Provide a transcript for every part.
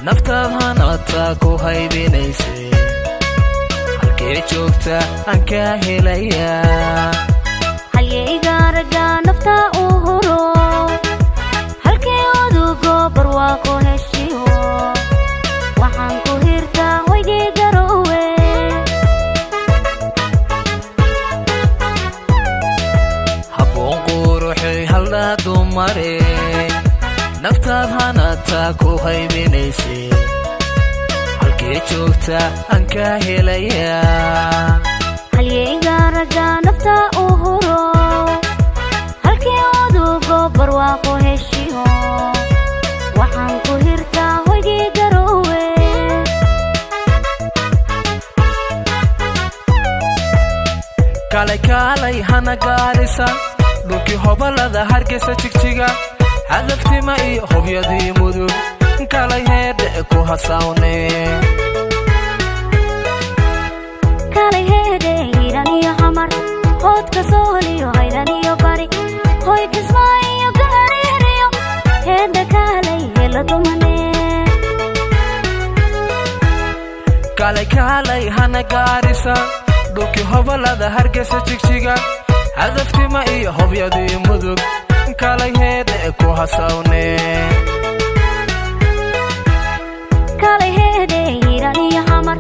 naftaad hanata ku haybinayse halkee joogta aan ka helaya halyeyga raga nafta u huro halkee odugo barwaaqo heshiyo waxaan ku hirtaa hoygii garowe habboon quruxay haldhaa dumare naftaad hanata ku haybinayse halkee joogta aan ka helaya halyeyga raga nafta u huro halkee odugo barwaaqo heshiyo waxaan ku hirtaa hoygii garowe Kaalay kaalay hana gaarisa dhulkii hobalada hargeysa jigjiga hadaftima iyo hobyadii mudug Kaalay heedhe ku hasawne Kaalay heedhe hiran iyo xamar hoodka sooliyo hayran iyo bari hoy kismaayo gaariiriyo heedhe kaalay hela dumane Kaalay kaalay hana gaarisa dhulkii hobalada hargeysa jigjiga hadaftima iyo hobyadii mudug Kaalay heedhe ku hasawne Kaalay heedhe hiran iyo xamar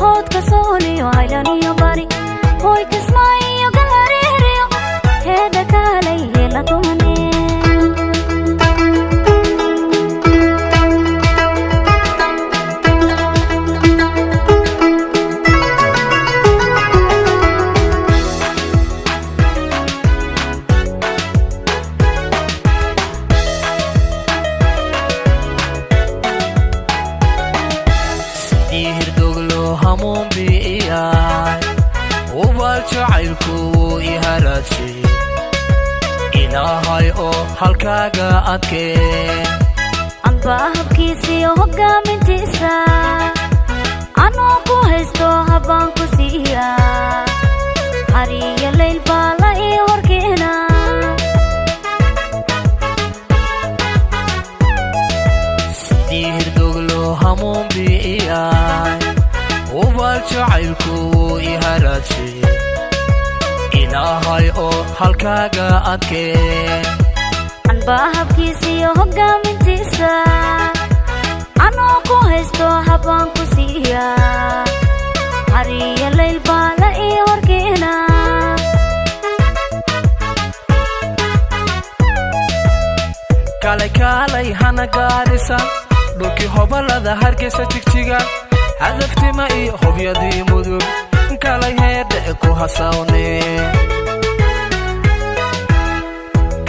hoodka sooliyo hayran iyo bari hoy kismaayo gaariiriyo heedhe kaalay hela dumane hamuun bi'iyay ubal jacaylku iharaadsi ilaahay oo halkaaga adkee amba habkiisiyo hogaamintiisa anoo ku haysto habaan ku siiya hariya leyl baa la ii horkeena sidii hirdoglo hamuun bi'iyay ubal jacaylku iharaadsi ilaahay oo halkaaga adkee amba habkiisiyo hogaamintiisa anoo ku haysto habaan ku siiya hariya leyl baa la ii horkeena Kaalay kaalay hana gaarisa dhulkii hobalada hargeysa jigjiga hadaftima iyo hobyadii mudug Kaalay heedhe ku hasawne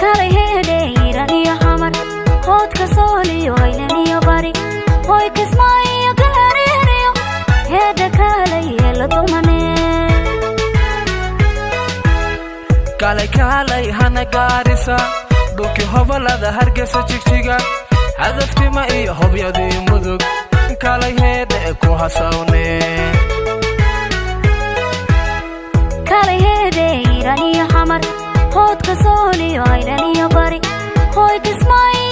Kaalay heedhe hiran iyo xamar hoodka sooliyo hayran iyo bari hoy kismaayo gaariiriyo heedhe kaalay hela dumane Kaalay kaalay hana gaarisa dhulkii hobalada hargeysa jigjiga hadaftima iyo hobyadii mudug Kaalay heedhe ku hasawne Kaalay heedhe hiran iyo xamar hoodka sooliyo hayran iyo bari hoy kismaayo